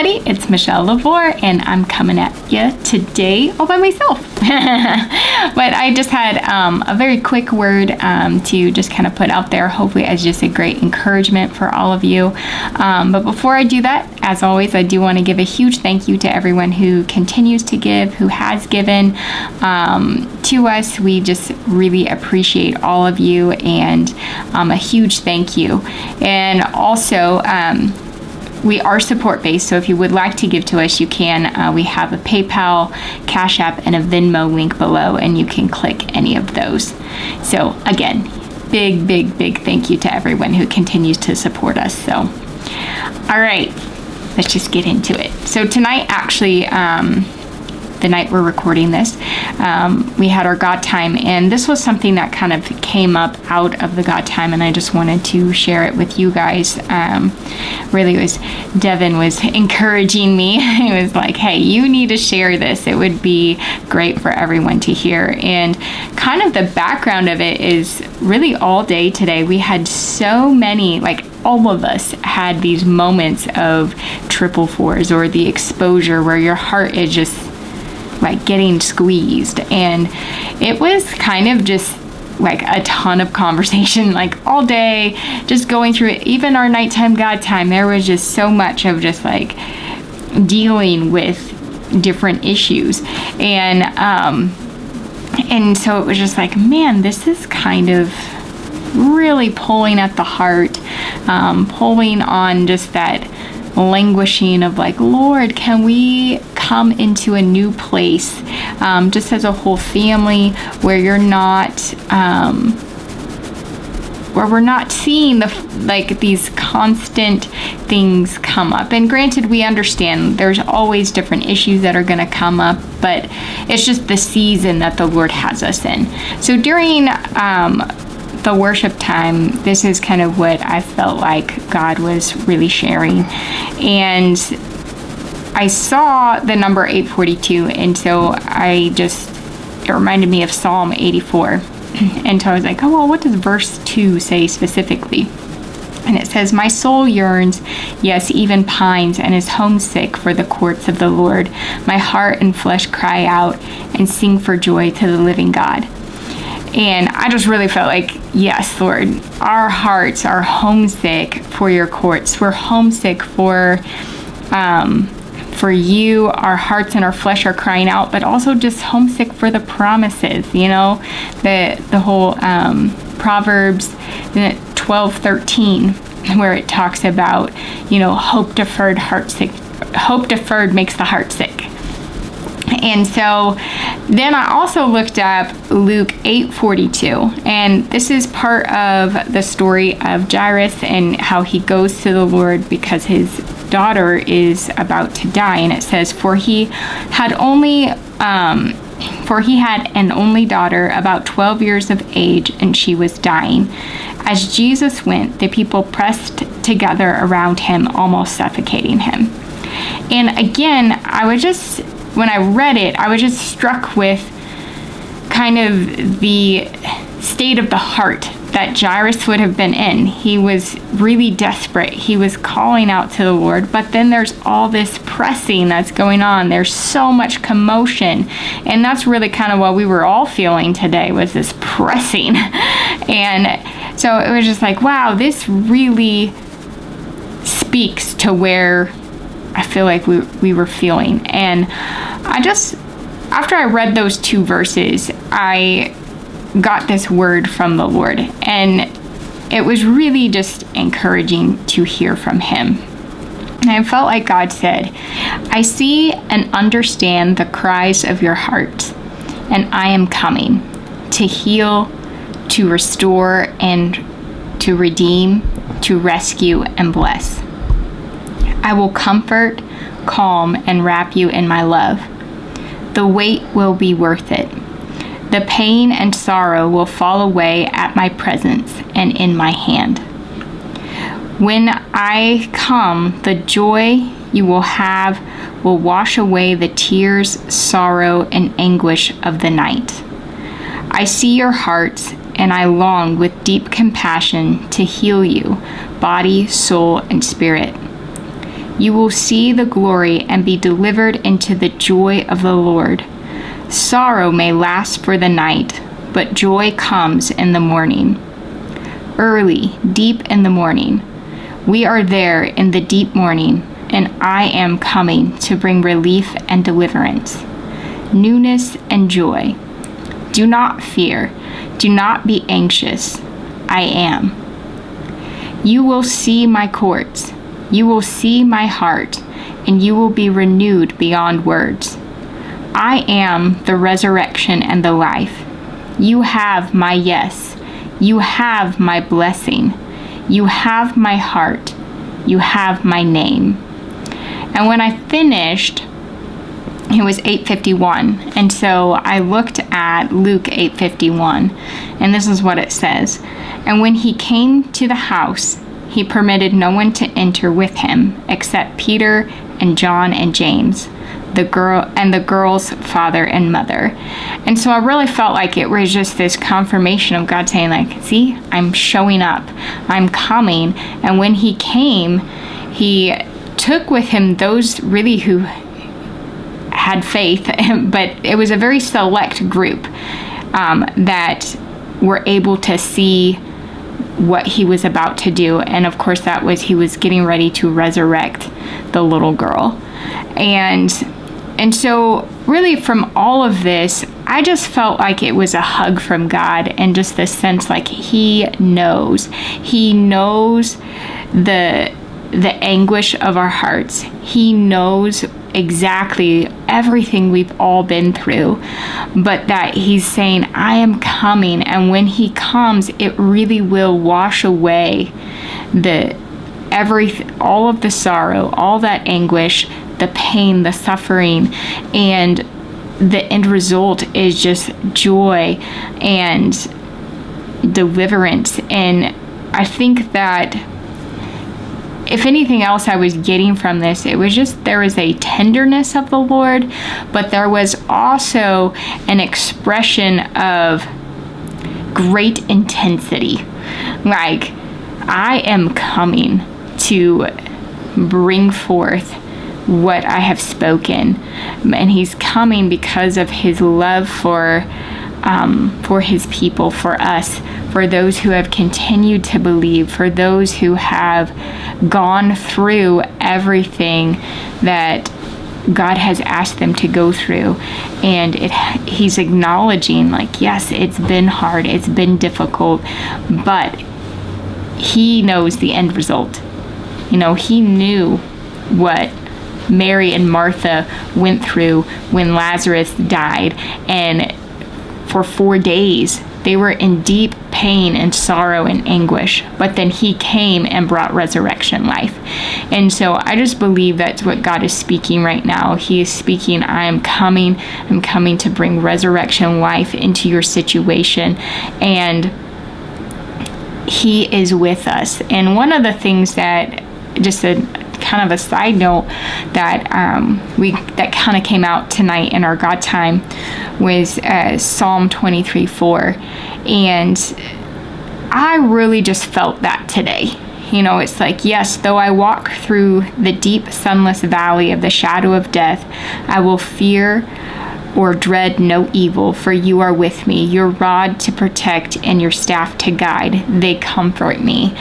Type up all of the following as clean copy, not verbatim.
everybody, it's Michelle LaVore, and I'm coming at you today all by myself. But I just had a very quick word to just kind of put out there, hopefully as just a great encouragement for all of you. But before I do that, as always, I do want to give a huge thank you to everyone who continues to give, who has given to us. We just really appreciate all of you, and a huge thank you. And also, we are support-based, so if you would like to give to us, you can. We have a PayPal, Cash App, and a Venmo link below, and you can click any of those. So again, big thank you to everyone who continues to support us. So, all right, let's just get into it. So tonight, actually, the night we're recording this, we had our God time, and this was something that kind of came up out of the God time, and I just wanted to share it with you guys. Really, Devin was encouraging me. He was like, hey, you need to share this. It would be great for everyone to hear. And kind of the background of it is really all day today, we had so many, like all of us had these moments of triple fours or the exposure where your heart is just like getting squeezed, and it was kind of just like a ton of conversation, like all day, just going through it. Even our nighttime God time, there was just so much of just like dealing with different issues, and so it was just like, man, this is kind of really pulling at the heart, pulling on just that languishing of like, Lord, can we come into a new place, just as a whole family, where you're not, where we're not seeing these constant things come up. And granted, we understand there's always different issues that are going to come up, but it's just the season that the Lord has us in. So during the worship time, this is kind of what I felt like God was really sharing. And I saw the number 842, and so it reminded me of Psalm 84. And so I was like, oh, well, what does verse 2 say specifically? And it says, my soul yearns, yes, even pines, and is homesick for the courts of the Lord. My heart and flesh cry out and sing for joy to the living God. And I just really felt like, yes, Lord, our hearts are homesick for your courts. We're homesick for you. Our hearts and our flesh are crying out, but also just homesick for the promises, the whole Proverbs 12:13, where it talks about, hope deferred makes the heart sick. And so then I also looked up Luke 8:42, and this is part of the story of Jairus and how he goes to the Lord because his daughter is about to die. And it says, for he had an only daughter about 12 years of age, and she was dying. As Jesus went, the people pressed together around him, almost suffocating him. And again, when I read it, I was just struck with kind of the state of the heart that Jairus would have been in. He was really desperate. He was calling out to the Lord, but then there's all this pressing that's going on. There's so much commotion, and that's really kind of what we were all feeling today, was this pressing. And so it was just like, wow, this really speaks to where I feel like we were feeling. And after I read those two verses, I got this word from the Lord, and it was really just encouraging to hear from him. And I felt like God said, I see and understand the cries of your heart, and I am coming to heal, to restore, and to redeem, to rescue, and bless. I will comfort, calm, and wrap you in my love. The wait will be worth it. The pain and sorrow will fall away at my presence and in my hand. When I come, the joy you will have will wash away the tears, sorrow, and anguish of the night. I see your hearts, and I long with deep compassion to heal you, body, soul, and spirit. You will see the glory and be delivered into the joy of the Lord. Sorrow may last for the night, but joy comes in the morning. Early, deep in the morning. We are there in the deep morning, and I am coming to bring relief and deliverance, newness and joy. Do not fear. Do not be anxious. I am. You will see my courts. You will see my heart, and you will be renewed beyond words. I am the resurrection and the life. You have my yes. You have my blessing. You have my heart. You have my name. And when I finished, it was 8:51. And so I looked at Luke 8:51, and this is what it says. And when he came to the house, he permitted no one to enter with him except Peter and John and James, the girl's father and mother. And so I really felt like it was just this confirmation of God saying, like, see, I'm showing up, I'm coming. And when he came, he took with him those really who had faith, but it was a very select group that were able to see what he was about to do. And of course that was, he was getting ready to resurrect the little girl. And so really from all of this, I just felt like it was a hug from God, and just this sense like he knows the anguish of our hearts. He knows exactly everything we've all been through, but that he's saying, I am coming. And when he comes, it really will wash away all of the sorrow, all that anguish, the pain, the suffering, and the end result is just joy and deliverance. And I think that if anything else I was getting from this, it was just there was a tenderness of the Lord, but there was also an expression of great intensity. Like, I am coming to bring forth what I have spoken. And he's coming because of his love for his people, for us, for those who have continued to believe, for those who have gone through everything that God has asked them to go through. And he's acknowledging, like, yes, it's been hard, it's been difficult, but he knows the end result. You know, he knew what Mary and Martha went through when Lazarus died, and for 4 days they were in deep pain and sorrow and anguish, but then he came and brought resurrection life. And so I just believe that's what God is speaking right now. He is speaking, I'm coming to bring resurrection life into your situation, and he is with us. And one of the things that, just a kind of a side note, that that kind of came out tonight in our God time was Psalm 23:4, and I really just felt that today. You know, it's like, yes, though I walk through the deep sunless valley of the shadow of death, I will fear or dread no evil, for you are with me. Your rod to protect and your staff to guide, they comfort me.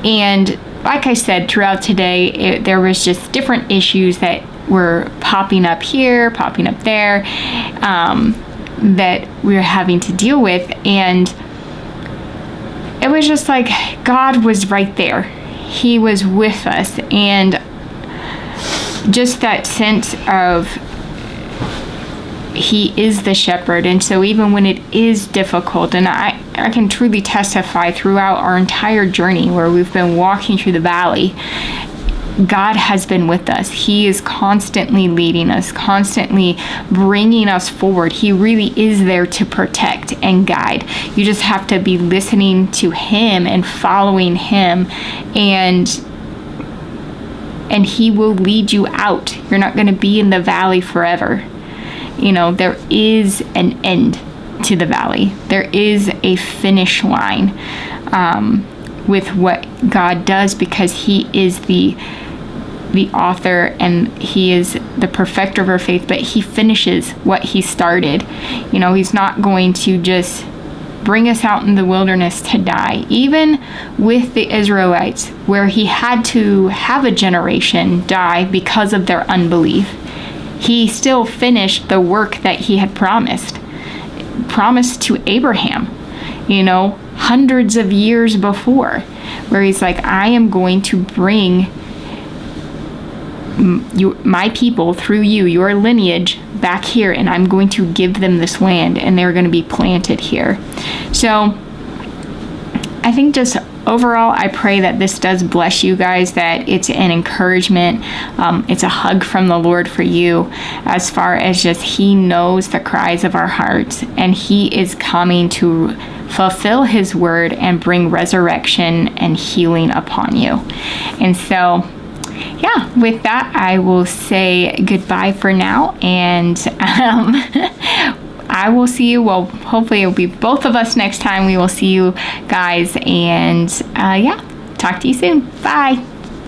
And like I said, throughout today, there was just different issues that were popping up here, popping up there, that we were having to deal with. And it was just like God was right there. He was with us. And just that sense of he is the shepherd. And so even when it is difficult, and I can truly testify throughout our entire journey where we've been walking through the valley, God has been with us. He is constantly leading us, constantly bringing us forward. He really is there to protect and guide. You just have to be listening to him and following him, and he will lead you out. You're not going to be in the valley forever. You know, there is an end to the valley. There is a finish line with what God does, because he is the the author and he is the perfecter of our faith, but he finishes what he started. He's not going to just bring us out in the wilderness to die. Even with the Israelites, where he had to have a generation die because of their unbelief, he still finished the work that he had promised to Abraham, hundreds of years before, where he's like, I am going to bring my people through you, your lineage, back here, and I'm going to give them this land, and they're going to be planted here. So I think just overall, I pray that this does bless you guys, that it's an encouragement. It's a hug from the Lord for you, as far as just he knows the cries of our hearts, and he is coming to fulfill his word and bring resurrection and healing upon you. And so, yeah, with that, I will say goodbye for now, and I will see you. Well, hopefully it'll be both of us next time. We will see you guys, and talk to you soon. Bye.